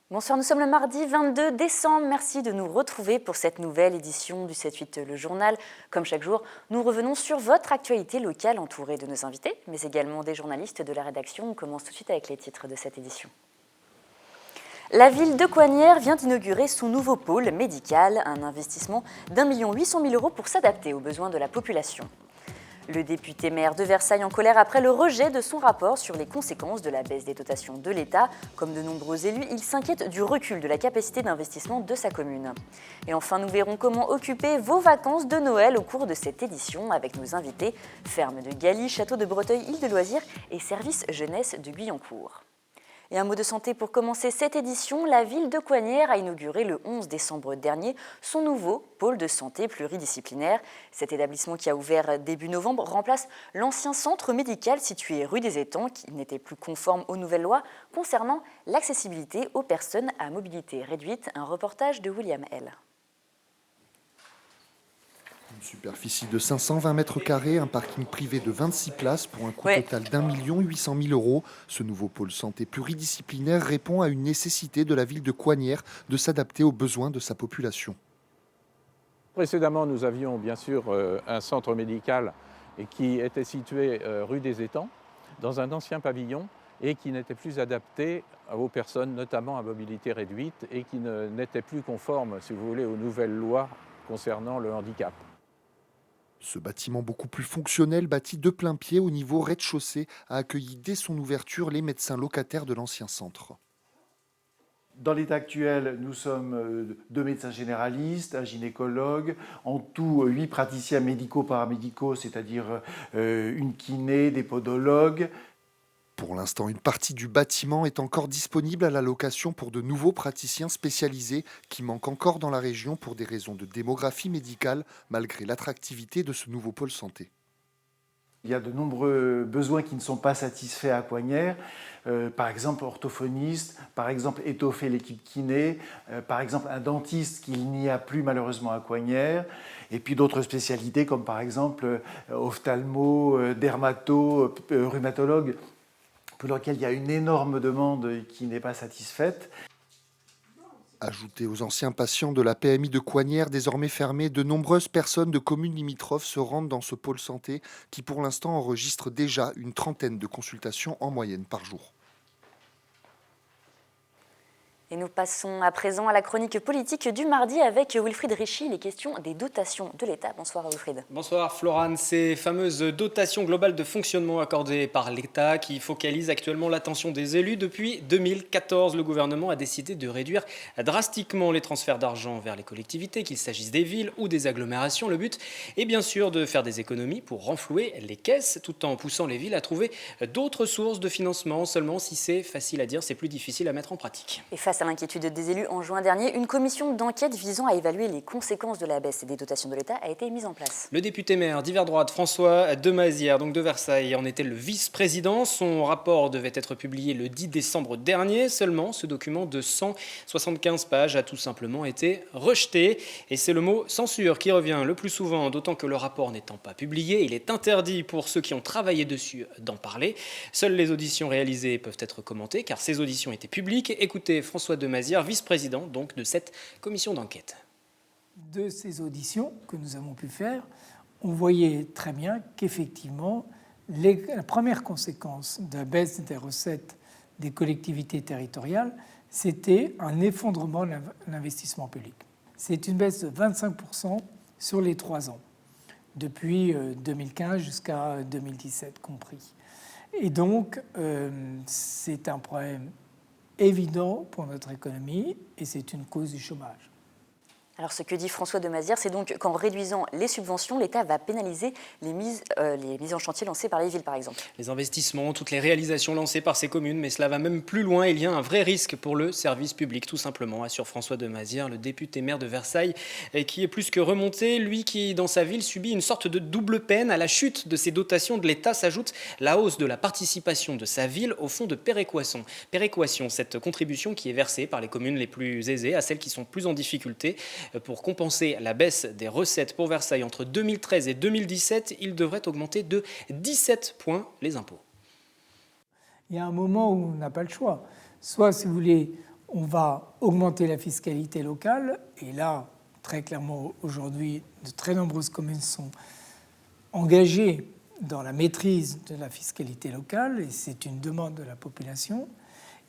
Bonsoir, nous sommes le mardi 22 décembre. Merci de nous retrouver pour cette nouvelle édition du 7-8 Le Journal. Comme chaque jour, nous revenons sur votre actualité locale entourée de nos invités, mais également des journalistes de la rédaction. On commence tout de suite avec les titres de cette édition. La ville de Coignières vient d'inaugurer son nouveau pôle médical, un investissement d'1,8 million € pour s'adapter aux besoins de la population. Le député maire de Versailles en colère après le rejet de son rapport sur les conséquences de la baisse des dotations de l'État. Comme de nombreux élus, il s'inquiète du recul de la capacité d'investissement de sa commune. Et enfin, nous verrons comment occuper vos vacances de Noël au cours de cette édition avec nos invités Ferme de Galy, Château de Breteuil, Île de Loisirs et Service Jeunesse de Guyancourt. Et un mot de santé pour commencer cette édition. La ville de Coignières a inauguré le 11 décembre dernier son nouveau pôle de santé pluridisciplinaire. Cet établissement qui a ouvert début novembre remplace l'ancien centre médical situé rue des Étangs qui n'était plus conforme aux nouvelles lois concernant l'accessibilité aux personnes à mobilité réduite. Un reportage de William L. Une superficie de 520 mètres carrés, un parking privé de 26 places pour un coût total d'1,8 million €. Ce nouveau pôle santé pluridisciplinaire répond à une nécessité de la ville de Coignières de s'adapter aux besoins de sa population. Précédemment, nous avions bien sûr un centre médical qui était situé rue des Étangs, dans un ancien pavillon, et qui n'était plus adapté aux personnes, notamment à mobilité réduite, et qui n'était plus conforme, si vous voulez, aux nouvelles lois concernant le handicap. Ce bâtiment beaucoup plus fonctionnel, bâti de plain pied au niveau rez-de-chaussée, a accueilli dès son ouverture les médecins locataires de l'ancien centre. Dans l'état actuel, nous sommes 2 médecins généralistes, un gynécologue, en tout 8 praticiens médico-paramédicaux, c'est-à-dire une kiné, des podologues. Pour l'instant, une partie du bâtiment est encore disponible à la location pour de nouveaux praticiens spécialisés qui manquent encore dans la région pour des raisons de démographie médicale, malgré l'attractivité de ce nouveau pôle santé. Il y a de nombreux besoins qui ne sont pas satisfaits à Coignières, par exemple orthophoniste, par exemple étoffer l'équipe kiné, par exemple un dentiste qu'il n'y a plus malheureusement à Coignières, et puis d'autres spécialités comme par exemple ophtalmo, dermato, rhumatologue, pour lequel il y a une énorme demande qui n'est pas satisfaite. Ajouté aux anciens patients de la PMI de Coignières, désormais fermée, de nombreuses personnes de communes limitrophes se rendent dans ce pôle santé qui pour l'instant enregistre déjà une trentaine de consultations en moyenne par jour. Et nous passons à présent à la chronique politique du mardi avec Wilfried Richy, les questions des dotations de l'État. Bonsoir Wilfried. Bonsoir Florane. Ces fameuses dotations globales de fonctionnement accordées par l'État qui focalisent actuellement l'attention des élus. Depuis 2014, le gouvernement a décidé de réduire drastiquement les transferts d'argent vers les collectivités, qu'il s'agisse des villes ou des agglomérations. Le but est bien sûr de faire des économies pour renflouer les caisses tout en poussant les villes à trouver d'autres sources de financement. Seulement, si c'est facile à dire, c'est plus difficile à mettre en pratique. Et face à l'inquiétude des élus, en juin dernier, une commission d'enquête visant à évaluer les conséquences de la baisse des dotations de l'État a été mise en place. Le député maire d'Hiver Droite, François de Mazières, donc de Versailles, en était le vice-président. Son rapport devait être publié le 10 décembre dernier. Seulement, ce document de 175 pages a tout simplement été rejeté. Et c'est le mot censure qui revient le plus souvent, d'autant que le rapport n'étant pas publié, il est interdit pour ceux qui ont travaillé dessus d'en parler. Seules les auditions réalisées peuvent être commentées, car ces auditions étaient publiques. Écoutez François de Mazières, vice-président donc de cette commission d'enquête. De ces auditions que nous avons pu faire, on voyait très bien qu'effectivement, la première conséquence de la baisse des recettes des collectivités territoriales, c'était un effondrement de l'investissement public. C'est une baisse de 25% sur les 3 ans, depuis 2015 jusqu'à 2017 compris. Et donc, c'est un problème évident pour notre économie et c'est une cause du chômage. Alors ce que dit François de Mazières, c'est donc qu'en réduisant les subventions, l'État va pénaliser les mises en chantier lancées par les villes, par exemple. Les investissements, toutes les réalisations lancées par ces communes, mais cela va même plus loin. Il y a un vrai risque pour le service public, tout simplement, assure François de Mazières, le député maire de Versailles, qui est plus que remonté. Lui qui, dans sa ville, subit une sorte de double peine. À la chute de ses dotations de l'État s'ajoute la hausse de la participation de sa ville au fonds de péréquation. Péréquation, cette contribution qui est versée par les communes les plus aisées à celles qui sont plus en difficulté. Pour compenser la baisse des recettes pour Versailles entre 2013 et 2017, il devrait augmenter de 17 points les impôts. Il y a un moment où on n'a pas le choix. Soit, si vous voulez, on va augmenter la fiscalité locale, et là, très clairement, aujourd'hui, de très nombreuses communes sont engagées dans la maîtrise de la fiscalité locale, et c'est une demande de la population.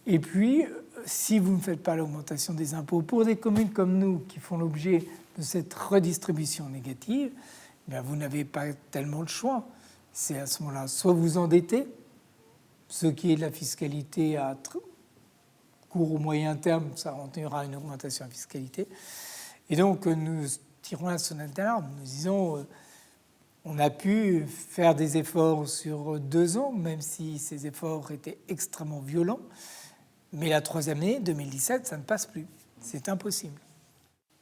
Et puis, si vous ne faites pas l'augmentation des impôts pour des communes comme nous, qui font l'objet de cette redistribution négative, bien vous n'avez pas tellement le choix. C'est à ce moment-là, soit vous endettez, ce qui est de la fiscalité à court ou moyen terme, ça entraînera une augmentation de la fiscalité. Et donc, nous tirons la sonnette d'alarme. Nous disons, on a pu faire des efforts sur 2 ans, même si ces efforts étaient extrêmement violents. Mais la 3e année, 2017, ça ne passe plus. C'est impossible.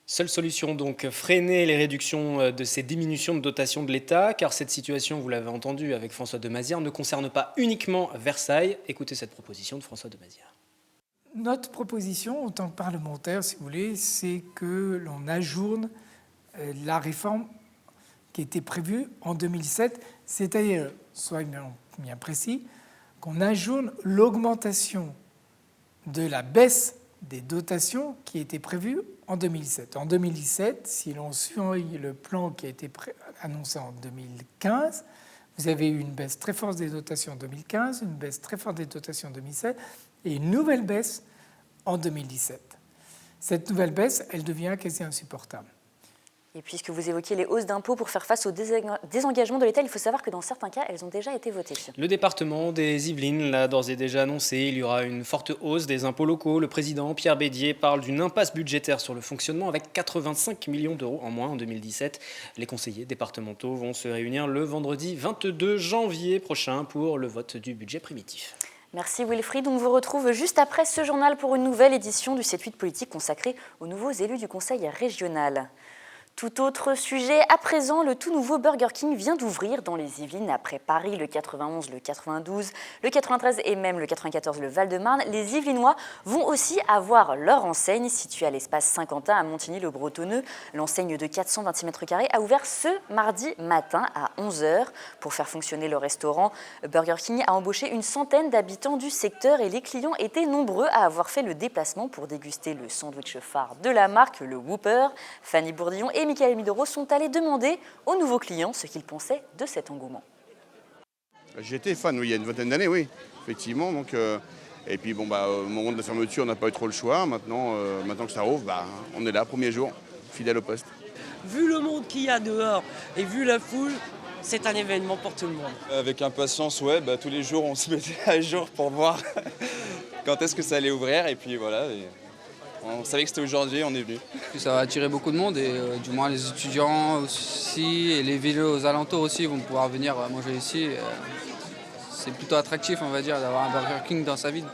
Seule solution donc, freiner les réductions de ces diminutions de dotation de l'État, car cette situation, vous l'avez entendu avec François de Mazières, ne concerne pas uniquement Versailles. Écoutez cette proposition de François de Mazières. Notre proposition, en tant que parlementaire, si vous voulez, c'est que l'on ajourne la réforme qui était prévue en 2007, c'est-à-dire, soyons bien précis, qu'on ajourne l'augmentation de la baisse des dotations qui était prévue en 2007. En 2017, si l'on suit le plan qui a été annoncé en 2015, vous avez eu une baisse très forte des dotations en 2015, une baisse très forte des dotations en 2017 et une nouvelle baisse en 2017. Cette nouvelle baisse, elle devient quasi insupportable. Et puisque vous évoquiez les hausses d'impôts pour faire face au désengagement de l'État, il faut savoir que dans certains cas, elles ont déjà été votées. Le département des Yvelines l'a d'ores et déjà annoncé. Il y aura une forte hausse des impôts locaux. Le président Pierre Bédier parle d'une impasse budgétaire sur le fonctionnement avec 85 millions d'euros en moins en 2017. Les conseillers départementaux vont se réunir le vendredi 22 janvier prochain pour le vote du budget primitif. Merci Wilfried. On vous retrouve juste après ce journal pour une nouvelle édition du 7-8 politique consacrée aux nouveaux élus du Conseil régional. Tout autre sujet, à présent, le tout nouveau Burger King vient d'ouvrir dans les Yvelines après Paris, le 91, le 92, le 93 et même le 94, le Val-de-Marne. Les Yvelinois vont aussi avoir leur enseigne située à l'espace Saint-Quentin à Montigny-le-Bretonneux. L'enseigne de 426 m² a ouvert ce mardi matin à 11h. Pour faire fonctionner le restaurant, Burger King a embauché une centaine d'habitants du secteur et les clients étaient nombreux à avoir fait le déplacement pour déguster le sandwich phare de la marque, le Whopper. Fanny Bourdillon et Michael Midoro sont allés demander aux nouveaux clients ce qu'ils pensaient de cet engouement. J'étais fan, oui, il y a une vingtaine d'années, oui, effectivement. Donc, et puis, au moment de la fermeture, on n'a pas eu trop le choix. Maintenant que ça rouvre, on est là, premier jour, fidèle au poste. Vu le monde qu'il y a dehors et vu la foule, c'est un événement pour tout le monde. Avec impatience, ouais, tous les jours, on se mettait à jour pour voir quand est-ce que ça allait ouvrir. Et puis voilà. On savait que c'était aujourd'hui, on est venu. Ça va attirer beaucoup de monde et du moins les étudiants aussi et les villes aux alentours aussi vont pouvoir venir manger ici. C'est plutôt attractif, on va dire, d'avoir un Burger King dans sa ville.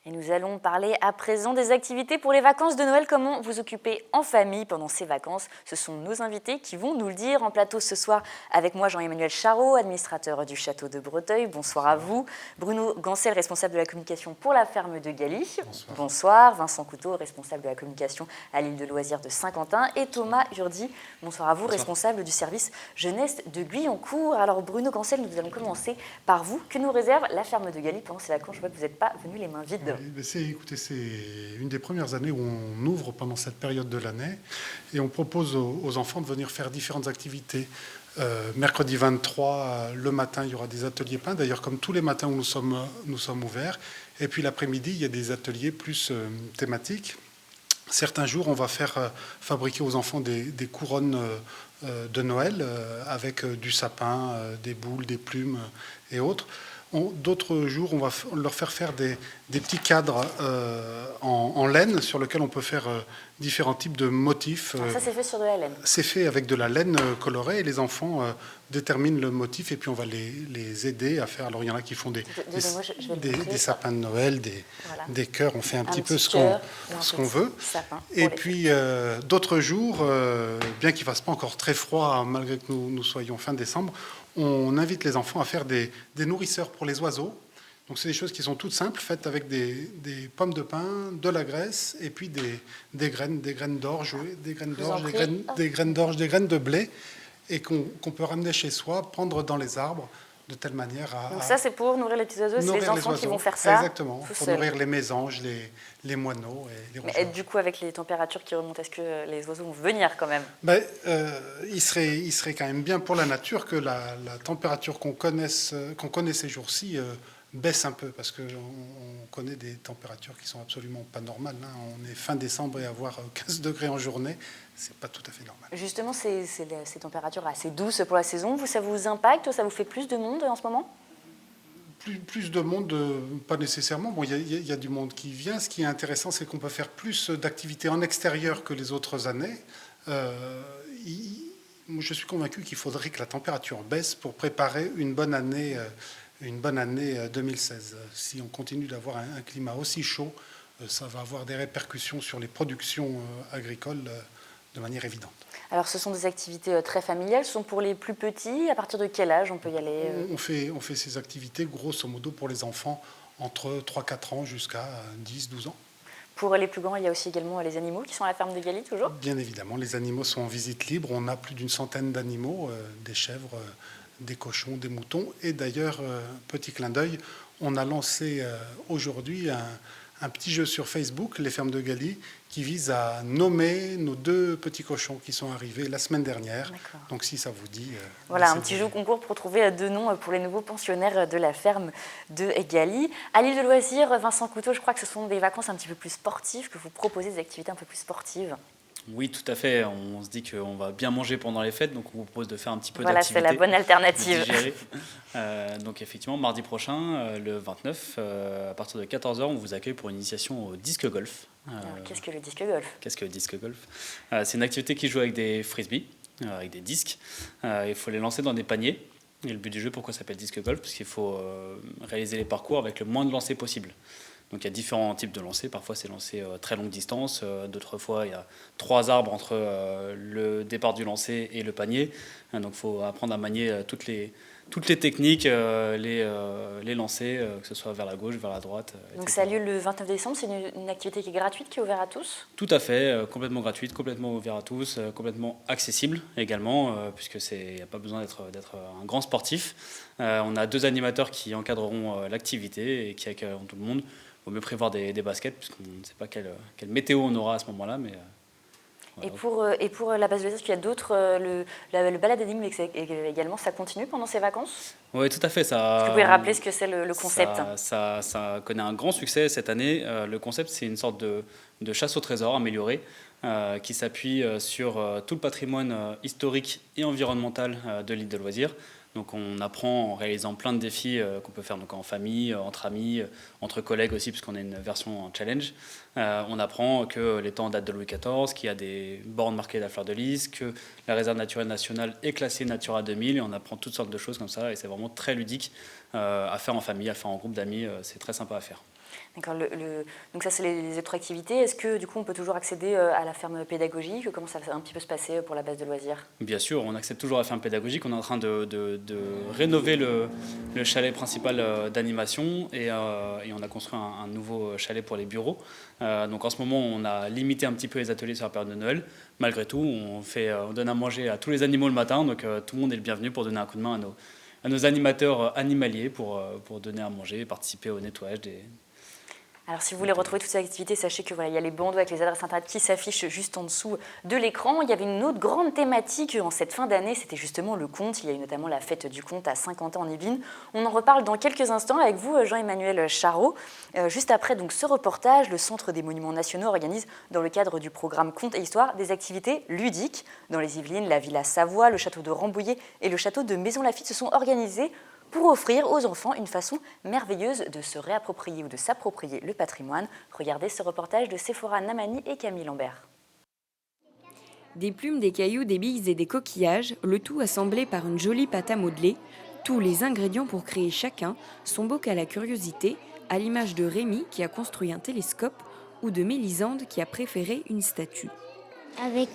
Et nous allons parler à présent des activités pour les vacances de Noël. Comment vous occuper en famille pendant ces vacances? Ce sont nos invités qui vont nous le dire en plateau ce soir. Avec moi, Jean-Emmanuel Charot, administrateur du château de Breteuil. Bonsoir à vous. Bruno Gancel, responsable de la communication pour la ferme de Galy. Bonsoir. Bonsoir. Vincent Couteau, responsable de la communication à l'île de loisirs de Saint-Quentin. Et Thomas Urdi, bonsoir à vous, bonsoir. Responsable du service jeunesse de Guyancourt. Alors Bruno Gancel, nous allons commencer par vous. Que nous réserve la ferme de Galy pendant ces vacances? Je vois que vous n'êtes pas venu les mains vides. Écoutez, c'est une des premières années où on ouvre pendant cette période de l'année et on propose aux enfants de venir faire différentes activités. Mercredi 23, le matin, il y aura des ateliers peints, d'ailleurs comme tous les matins où nous sommes ouverts. Et puis l'après-midi, il y a des ateliers plus thématiques. Certains jours, on va faire fabriquer aux enfants des couronnes de Noël avec du sapin, des boules, des plumes et autres. D'autres jours, on va leur faire des petits cadres en laine sur lesquels on peut faire différents types de motifs. Alors ça, c'est fait sur de la laine? C'est fait avec de la laine colorée et les enfants déterminent le motif et puis on va les aider à faire. Alors il y en a qui font des sapins de Noël, des cœurs, on fait un petit peu ce qu'on veut. Et puis d'autres jours, bien qu'il ne fasse pas encore très froid malgré que nous soyons fin décembre, on invite les enfants à faire des nourrisseurs pour les oiseaux. Donc c'est des choses qui sont toutes simples, faites avec des pommes de pin, de la graisse et puis des graines d'orge, des graines d'orge, des graines de blé, et qu'on peut ramener chez soi, prendre dans les arbres, de telle manière à... Donc ça, c'est pour nourrir les petits oiseaux, c'est les enfants qui vont faire ça. Exactement, pour nourrir les mésanges, les moineaux et les rongeurs. Mais du coup, avec les températures qui remontent, est-ce que les oiseaux vont venir quand même? Il serait quand même bien pour la nature que la température qu'on connaît ces jours-ci baisse un peu, parce qu'on connaît des températures qui sont absolument pas normales. On est fin décembre et avoir 15 degrés en journée, c'est pas tout à fait normal. Justement, ces températures assez douces pour la saison, ça vous impacte? Ça vous fait plus de monde en ce moment? Plus de monde, pas nécessairement. Bon, il y a du monde qui vient. Ce qui est intéressant, c'est qu'on peut faire plus d'activités en extérieur que les autres années. Je suis convaincu qu'il faudrait que la température baisse pour préparer une bonne année 2016. Si on continue d'avoir un climat aussi chaud, ça va avoir des répercussions sur les productions agricoles de manière évidente. Alors ce sont des activités très familiales, ce sont pour les plus petits. À partir de quel âge on peut y aller? On fait ces activités grosso modo pour les enfants entre 3-4 ans jusqu'à 10-12 ans. Pour les plus grands, il y a aussi également les animaux qui sont à la ferme de Galie, toujours? Bien évidemment, les animaux sont en visite libre. On a plus d'une centaine d'animaux, des chèvres, des cochons, des moutons. Et d'ailleurs, petit clin d'œil, on a lancé aujourd'hui un petit jeu sur Facebook, les fermes de Galie, qui vise à nommer nos 2 petits cochons qui sont arrivés la semaine dernière. Donc si ça vous dit... Voilà, un petit jeu concours pour trouver 2 noms pour les nouveaux pensionnaires de la ferme de Galie. À l'île de loisirs, Vincent Couteau, je crois que ce sont des vacances un petit peu plus sportives, que vous proposez des activités un peu plus sportives. Oui, tout à fait. On se dit qu'on va bien manger pendant les fêtes, donc on vous propose de faire un petit peu Voilà, d'activité. c'est la bonne alternative. Donc effectivement, mardi prochain, le 29, à partir de 14h, on vous accueille pour une initiation au disque golf. Qu'est-ce que le disque golf? Qu'est-ce que le disque golf? C'est une activité qui joue avec des frisbees, avec des disques. Il faut les lancer dans des paniers. Et le but du jeu, pourquoi ça s'appelle disque golf? Parce qu'il faut réaliser les parcours avec le moins de lancers possible. Donc il y a différents types de lancers. Parfois c'est lancé très longue distance. D'autres fois il y a 3 arbres entre le départ du lancer et le panier. Donc il faut apprendre à manier toutes les techniques, les lancers, que ce soit vers la gauche, vers la droite. Donc etc. ça a lieu le 29 décembre. C'est une activité qui est gratuite, qui est ouverte à tous? Tout à fait, complètement gratuite, complètement ouvert à tous, complètement accessible également, puisque il n'y a pas besoin d'être un grand sportif. On a 2 animateurs qui encadreront l'activité et qui accueilleront tout le monde. Il vaut mieux prévoir des baskets, puisqu'on ne sait pas quelle météo on aura à ce moment-là. Mais, voilà. Et pour la base de loisirs, il y a d'autres, le balade énigme également, ça continue pendant ces vacances? Oui, tout à fait. Est-ce que vous pouvez rappeler ce que c'est le concept? Ça connaît un grand succès cette année. Le concept, c'est une sorte de chasse au trésor améliorée qui s'appuie sur tout le patrimoine historique et environnemental de l'île de loisirs. Donc on apprend en réalisant plein de défis qu'on peut faire donc en famille, entre amis, entre collègues aussi, puisqu'on a une version en challenge. On apprend que les temps datent de Louis XIV, qu'il y a des bornes marquées de la fleur de lys, que la réserve naturelle nationale est classée Natura 2000, et on apprend toutes sortes de choses comme ça, et c'est vraiment très ludique à faire en famille, à faire en groupe d'amis, c'est très sympa à faire. D'accord. Donc ça, c'est les autres activités. Est-ce que du coup, on peut toujours accéder à la ferme pédagogique? Comment ça va un petit peu se passer pour la base de loisirs? Bien sûr, on accède toujours à la ferme pédagogique. On est en train de rénover le chalet principal d'animation et on a construit un nouveau chalet pour les bureaux. Donc en ce moment, on a limité un petit peu les ateliers sur la période de Noël. Malgré tout, on donne à manger à tous les animaux le matin, donc tout le monde est le bienvenu pour donner un coup de main à nos animateurs animaliers pour donner à manger et participer au nettoyage des... Alors si vous voulez retrouver toutes ces activités, sachez que voilà, il y a les bandeaux avec les adresses internet qui s'affichent juste en dessous de l'écran. Il y avait une autre grande thématique en cette fin d'année, c'était justement le conte. Il y a eu notamment la fête du conte à Saint-Quentin en Yvelines. On en reparle dans quelques instants avec vous, Jean-Emmanuel Charot. Juste après donc, ce reportage, le Centre des Monuments Nationaux organise dans le cadre du programme Contes et Histoire des activités ludiques. Dans les Yvelines, la Villa Savoie, le château de Rambouillet et le château de Maison-Lafitte se sont organisés pour offrir aux enfants une façon merveilleuse de se réapproprier ou de s'approprier le patrimoine. Regardez ce reportage de Sephora Namani et Camille Lambert. Des plumes, des cailloux, des billes et des coquillages, le tout assemblé par une jolie pâte à modeler. Tous les ingrédients pour créer chacun sont beaux qu'à la curiosité, à l'image de Rémi qui a construit un télescope ou de Mélisande qui a préféré une statue. Avec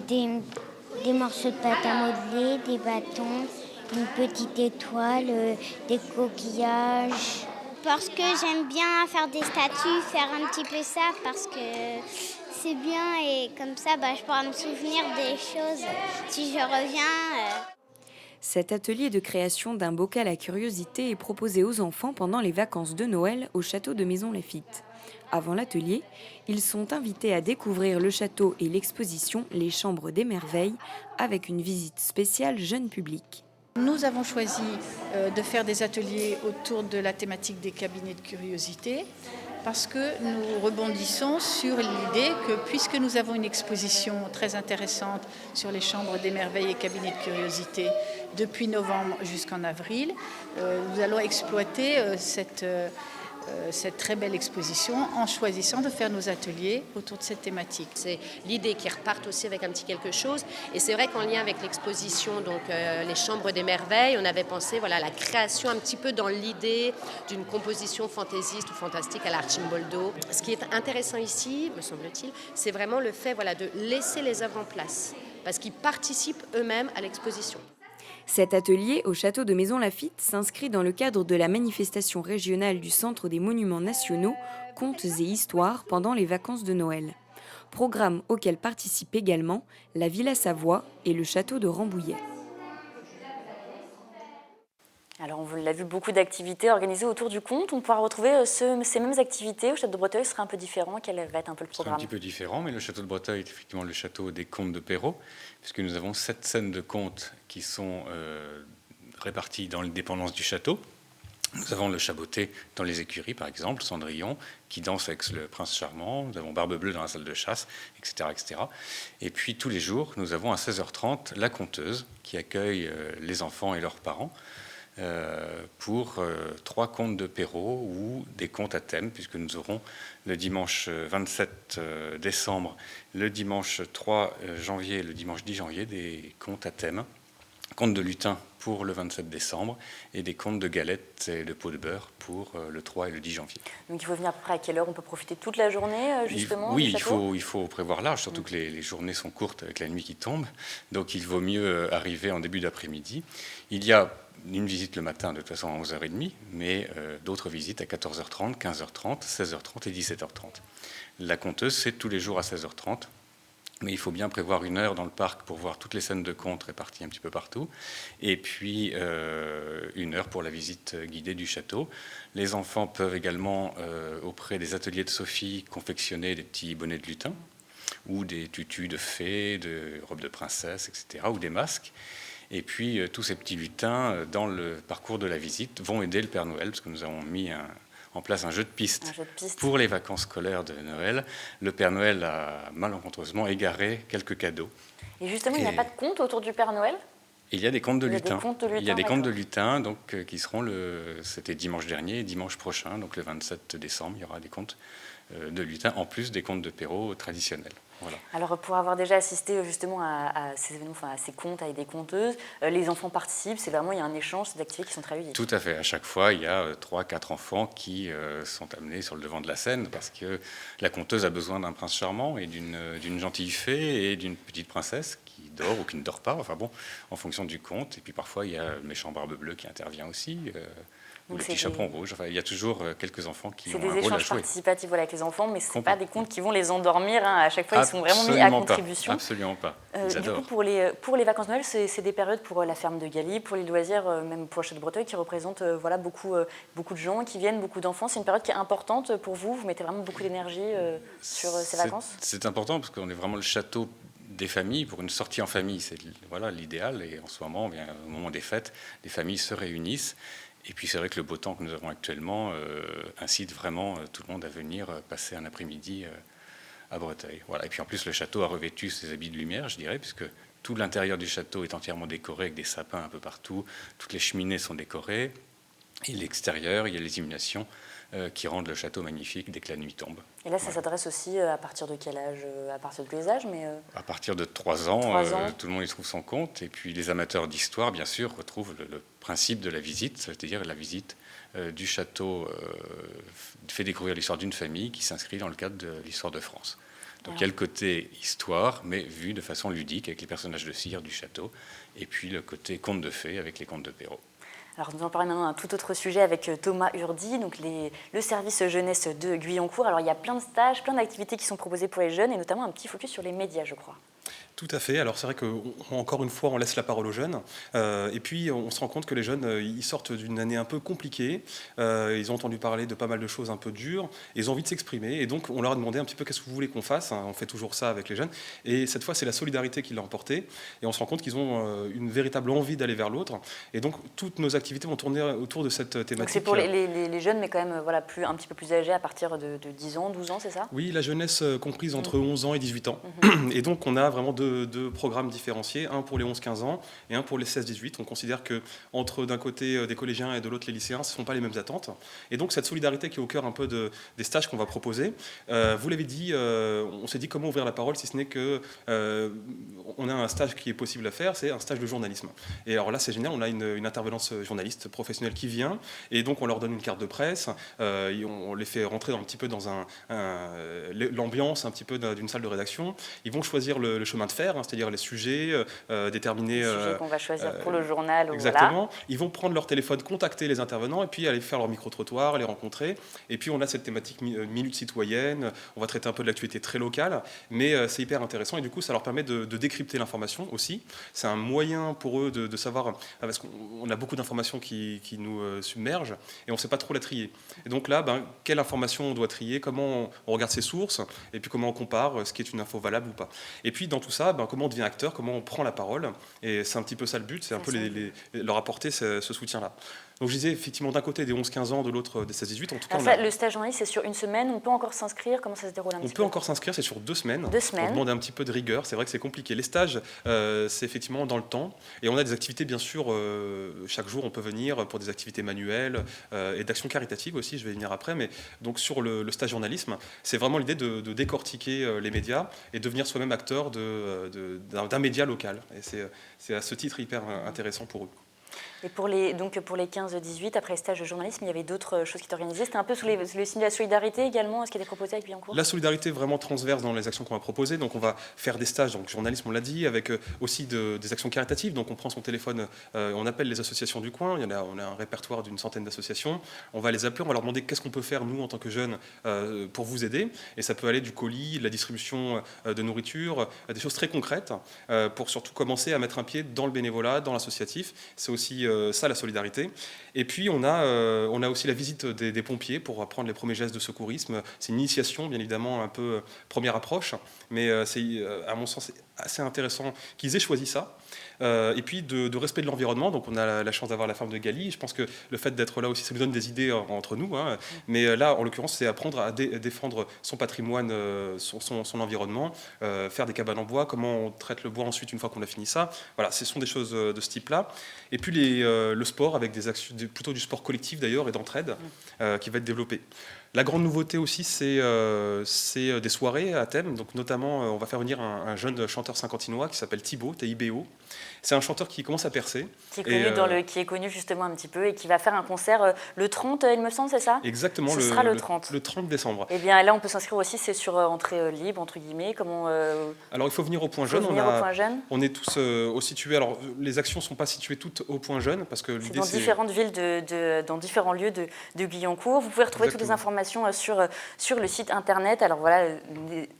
des morceaux de pâte à modeler, des bâtons, une petite étoile, des coquillages, Parce que j'aime bien faire des statues, faire un petit peu ça, parce que c'est bien et comme ça, je pourrai me souvenir des choses si je reviens. Cet atelier de création d'un bocal à curiosité est proposé aux enfants pendant les vacances de Noël au château de Maisons-Laffitte. Avant l'atelier, ils sont invités à découvrir le château et l'exposition Les Chambres des Merveilles avec une visite spéciale jeune public. Nous avons choisi de faire des ateliers autour de la thématique des cabinets de curiosité parce que nous rebondissons sur l'idée que puisque nous avons une exposition très intéressante sur les chambres des merveilles et cabinets de curiosité depuis novembre jusqu'en avril, nous allons exploiter cette très belle exposition en choisissant de faire nos ateliers autour de cette thématique. C'est l'idée qu'ils repartent aussi avec un petit quelque chose. Et c'est vrai qu'en lien avec l'exposition, donc les Chambres des Merveilles, on avait pensé à la création un petit peu dans l'idée d'une composition fantaisiste ou fantastique à l'Archimboldo. Ce qui est intéressant ici, me semble-t-il, c'est vraiment le fait de laisser les œuvres en place, parce qu'ils participent eux-mêmes à l'exposition. Cet atelier au château de Maisons-Laffitte s'inscrit dans le cadre de la manifestation régionale du Centre des Monuments Nationaux, Contes et Histoires pendant les vacances de Noël. Programme auquel participent également la Villa Savoie et le château de Rambouillet. Alors, on l'a vu, beaucoup d'activités organisées autour du conte. On pourra retrouver ces mêmes activités au château de Breteuil. Ce sera un peu différent. Quel va être un peu le programme? C'est un petit peu différent, mais le château de Breteuil est effectivement le château des contes de Perrault, puisque nous avons 7 scènes de contes qui sont réparties dans les dépendances du château. Nous avons le Chaboté dans les écuries, par exemple, Cendrillon, qui danse avec le prince charmant. Nous avons Barbe Bleue dans la salle de chasse, etc., etc. Et puis, tous les jours, nous avons à 16h30 la conteuse qui accueille les enfants et leurs parents pour 3 contes de Perrault ou des contes à thème, puisque nous aurons le dimanche 27 décembre, le dimanche 3 janvier et le dimanche 10 janvier des contes à thème. Contes de lutin pour le 27 décembre et des contes de galettes et de pots de beurre pour le 3 et le 10 janvier. Donc il faut venir à peu près à quelle heure? On peut profiter toute la journée justement? Oui, il faut prévoir large, surtout que les journées sont courtes avec la nuit qui tombe. Donc il vaut mieux arriver en début d'après-midi. Il y a une visite le matin de toute façon à 11h30, mais d'autres visites à 14h30, 15h30, 16h30 et 17h30. La conteuse, c'est tous les jours à 16h30. Mais il faut bien prévoir une heure dans le parc pour voir toutes les scènes de contes réparties un petit peu partout. Et puis une heure pour la visite guidée du château. Les enfants peuvent également, auprès des ateliers de Sophie, confectionner des petits bonnets de lutin ou des tutus de fées, de robes de princesse, etc., ou des masques. Et puis tous ces petits lutins, dans le parcours de la visite, vont aider le Père Noël, parce que nous avons mis en place un jeu de piste pour les vacances scolaires de Noël. Le Père Noël a malencontreusement égaré quelques cadeaux. Et justement, il n'y a pas de conte autour du Père Noël? Il y a des contes de lutin. Il y a des contes de lutin lutin donc, qui seront c'était dimanche dernier et dimanche prochain, donc le 27 décembre, il y aura des contes de lutin, en plus des contes de Perrault traditionnels. Voilà. Alors, pour avoir déjà assisté justement à ces événements, à ces contes avec des conteuses, les enfants participent, il y a un échange, c'est des activités qui sont très ludiques. Tout à fait. À chaque fois, il y a 3-4 enfants qui sont amenés sur le devant de la scène parce que la conteuse a besoin d'un prince charmant et d'une gentille fée et d'une petite princesse qui dort ou qui ne dort pas, en fonction du conte. Et puis parfois, il y a le méchant Barbe Bleue qui intervient aussi. Le petit chaperon rouge. Il y a toujours quelques enfants qui ont un rôle à jouer. C'est des échanges participatifs avec les enfants, mais ce n'est pas des contes qui vont les endormir. À chaque fois, ils sont vraiment mis à contribution. Absolument pas. Du coup, pour les vacances de Noël, c'est des périodes pour la ferme de Galie, pour les loisirs, même pour le château de Breteuil, qui représente beaucoup de gens qui viennent, beaucoup d'enfants. C'est une période qui est importante pour vous. Vous mettez vraiment beaucoup d'énergie sur ces vacances. C'est important parce qu'on est vraiment le château des familles, pour une sortie en famille. C'est l'idéal. Et en ce moment, au moment des fêtes, les familles se réunissent. Et puis c'est vrai que le beau temps que nous avons actuellement incite vraiment tout le monde à venir passer un après-midi à Breteuil. Voilà. Et puis en plus, le château a revêtu ses habits de lumière, je dirais, puisque tout l'intérieur du château est entièrement décoré avec des sapins un peu partout. Toutes les cheminées sont décorées. Et l'extérieur, il y a les illuminations qui rendent le château magnifique dès que la nuit tombe. Et là, ça s'adresse aussi à partir de quel âge? À partir de tous les âges, À partir de 3 ans, tout le monde y trouve son compte. Et puis les amateurs d'histoire, bien sûr, retrouvent le principe de la visite, c'est-à-dire la visite du château fait découvrir l'histoire d'une famille qui s'inscrit dans le cadre de l'histoire de France. Donc il y a le côté histoire, mais vu de façon ludique, avec les personnages de cire du château, et puis le côté conte de fées avec les contes de Perrault. Alors nous en parlons maintenant d'un tout autre sujet avec Thomas Urdi, donc le service jeunesse de Guyancourt. Alors il y a plein de stages, plein d'activités qui sont proposées pour les jeunes et notamment un petit focus sur les médias, je crois. Tout à fait. Alors c'est vrai qu'encore une fois, on laisse la parole aux jeunes. Et puis on se rend compte que les jeunes, ils sortent d'une année un peu compliquée. Ils ont entendu parler de pas mal de choses un peu dures. Et ils ont envie de s'exprimer. Et donc on leur a demandé un petit peu qu'est-ce que vous voulez qu'on fasse. On fait toujours ça avec les jeunes. Et cette fois, c'est la solidarité qui l'a emporté. Et on se rend compte qu'ils ont une véritable envie d'aller vers l'autre. Et donc toutes nos activités vont tourner autour de cette thématique. Donc c'est pour les jeunes, mais quand même voilà, un petit peu plus âgés, à partir de 10 ans, 12 ans, c'est ça? Oui, la jeunesse comprise entre 11 ans et 18 ans. Et donc on a vraiment deux programmes différenciés, un pour les 11-15 ans et un pour les 16-18. On considère que entre d'un côté des collégiens et de l'autre les lycéens, ce ne sont pas les mêmes attentes. Et donc cette solidarité qui est au cœur un peu des stages qu'on va proposer, vous l'avez dit, on s'est dit comment ouvrir la parole si ce n'est que on a un stage qui est possible à faire, c'est un stage de journalisme. Et alors là c'est génial, on a une intervenance journaliste professionnelle qui vient et donc on leur donne une carte de presse, on les fait rentrer un petit peu dans l'ambiance un petit peu d'une salle de rédaction. Ils vont choisir le chemin de fer, c'est-à-dire les sujets, déterminer... Les sujets qu'on va choisir pour le journal. Exactement. Voilà. Ils vont prendre leur téléphone, contacter les intervenants et puis aller faire leur micro-trottoir, les rencontrer. Et puis on a cette thématique minute citoyenne, on va traiter un peu de l'actualité très locale, mais c'est hyper intéressant et du coup ça leur permet de décrypter l'information aussi. C'est un moyen pour eux de savoir, parce qu'on a beaucoup d'informations qui nous submergent et on ne sait pas trop la trier. Et donc là, quelle information on doit trier, comment on regarde ses sources et puis comment on compare ce qui est une info valable ou pas. Et puis dans tout ça, comment on devient acteur, comment on prend la parole. Et c'est un petit peu ça le but, c'est un peu leur apporter ce soutien-là. Donc je disais effectivement d'un côté des 11-15 ans, de l'autre des 16-18. En tout cas, le stage journaliste, c'est sur une semaine, on peut encore s'inscrire, comment ça se déroule un petit peu? On peut encore s'inscrire, c'est sur 2 semaines. 2 semaines. On demande un petit peu de rigueur, c'est vrai que c'est compliqué. Les stages, c'est effectivement dans le temps. Et on a des activités, bien sûr, chaque jour on peut venir pour des activités manuelles et d'actions caritatives aussi, je vais y venir après. Mais donc sur le stage journalisme, c'est vraiment l'idée de décortiquer les médias et devenir soi-même acteur d'un média local. Et c'est à ce titre hyper intéressant pour eux. Et pour les 15-18, après le stage de journalisme, il y avait d'autres choses qui étaient organisées. C'était un peu sous le signe de la solidarité également, ce qui était proposé avec Guyancourt? La solidarité est vraiment transverse dans les actions qu'on va proposer. Donc on va faire des stages, donc journalisme on l'a dit, avec aussi des actions caritatives. Donc on prend son téléphone, on appelle les associations du coin. On a un répertoire d'une centaine d'associations. On va les appeler, on va leur demander qu'est-ce qu'on peut faire nous en tant que jeunes pour vous aider. Et ça peut aller du colis, de la distribution de nourriture, des choses très concrètes pour surtout commencer à mettre un pied dans le bénévolat, dans l'associatif. C'est aussi ça la solidarité. Et puis on a aussi la visite des pompiers pour apprendre les premiers gestes de secourisme. C'est une initiation bien évidemment un peu première approche, mais c'est à mon sens assez intéressant qu'ils aient choisi ça. Et puis de respect de l'environnement. Donc on a la chance d'avoir la ferme de Galie. Je pense que le fait d'être là aussi, ça nous donne des idées entre nous. Mais là, en l'occurrence, c'est apprendre à défendre son patrimoine, son environnement, faire des cabanes en bois, comment on traite le bois ensuite une fois qu'on a fini ça. Voilà, ce sont des choses de ce type-là. Et puis le sport, avec des actions, plutôt du sport collectif d'ailleurs et d'entraide, qui va être développé. La grande nouveauté aussi, c'est des soirées à thème. Donc notamment, on va faire venir un jeune chanteur saint-quentinois qui s'appelle Thibaut, T-I-B-O. C'est un chanteur qui commence à percer. Qui est connu justement un petit peu et qui va faire un concert le 30, il me semble, c'est ça? Exactement, ce sera le 30. Le 30 décembre. Et bien là, on peut s'inscrire aussi, c'est sur entrée libre, entre guillemets. Alors il faut venir au Point Jeune. On est tous situés. Alors les actions ne sont pas situées toutes au Point Jeune parce que l'idée c'est dans différentes villes, dans différents lieux de Guyancourt. Vous pouvez retrouver toutes les informations sur le site internet. Alors voilà,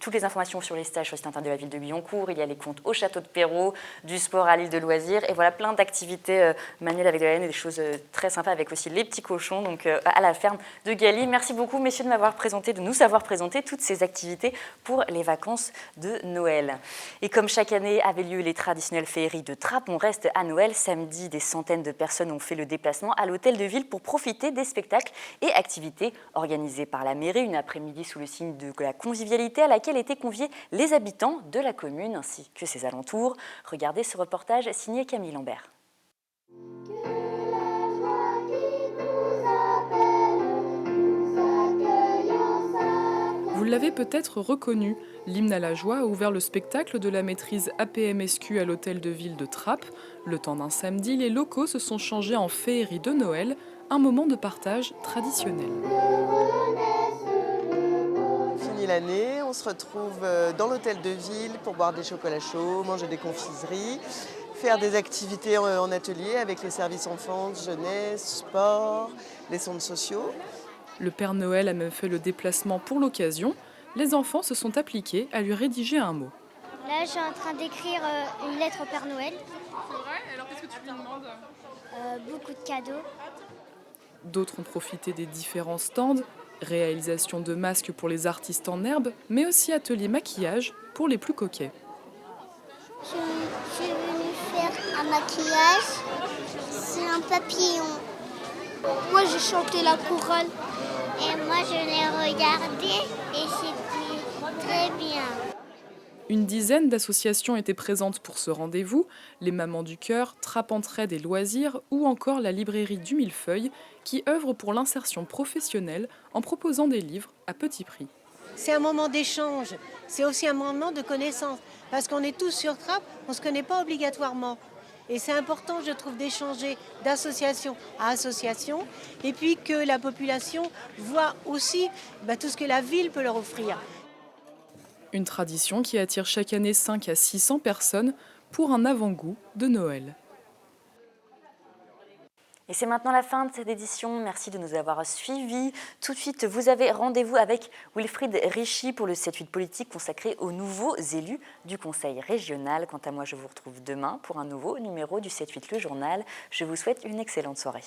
toutes les informations sur les stages sur le site internet de la ville de Guyancourt. Il y a les comptes au château de Perrault, du sport à l'île de loisirs et voilà plein d'activités manuelles avec de la laine et des choses très sympas avec aussi les petits cochons donc à la ferme de Galie. Merci beaucoup messieurs de nous avoir présenté toutes ces activités pour les vacances de Noël. Et comme chaque année avaient lieu les traditionnelles féeries de Trappes, on reste à Noël. Samedi, des centaines de personnes ont fait le déplacement à l'hôtel de ville pour profiter des spectacles et activités organisés par la mairie. Une après-midi sous le signe de la convivialité à laquelle étaient conviés les habitants de la commune ainsi que ses alentours. Regardez ce reportage signé Camille Lambert. Vous l'avez peut-être reconnu, l'hymne à la joie a ouvert le spectacle de la maîtrise APMSQ à l'hôtel de ville de Trappes. Le temps d'un samedi, les locaux se sont changés en féerie de Noël, un moment de partage traditionnel. Fini l'année, on se retrouve dans l'hôtel de ville pour boire des chocolats chauds, manger des confiseries, faire des activités en atelier avec les services enfance, jeunesse, sport, les centres sociaux. Le Père Noël a même fait le déplacement pour l'occasion. Les enfants se sont appliqués à lui rédiger un mot. Là, je suis en train d'écrire une lettre au Père Noël. C'est vrai? Alors qu'est-ce que tu lui demandes? Beaucoup de cadeaux. D'autres ont profité des différents stands, réalisation de masques pour les artistes en herbe, mais aussi atelier maquillage pour les plus coquets. Je suis venue faire un maquillage. C'est un papillon. Moi, j'ai chanté la chorale. Et moi, je l'ai regardé et c'était très bien. Une dizaine d'associations étaient présentes pour ce rendez-vous, les Mamans du Cœur, Trappe Entraide et Loisirs ou encore la librairie du Millefeuille qui œuvre pour l'insertion professionnelle en proposant des livres à petit prix. C'est un moment d'échange, c'est aussi un moment de connaissance parce qu'on est tous sur Trappes, on ne se connaît pas obligatoirement. Et c'est important, je trouve, d'échanger d'association à association et puis que la population voit aussi tout ce que la ville peut leur offrir. Une tradition qui attire chaque année 5 à 600 personnes pour un avant-goût de Noël. Et c'est maintenant la fin de cette édition. Merci de nous avoir suivis. Tout de suite, vous avez rendez-vous avec Wilfried Richy pour le 7-8 politique consacré aux nouveaux élus du Conseil régional. Quant à moi, je vous retrouve demain pour un nouveau numéro du 7-8 le journal. Je vous souhaite une excellente soirée.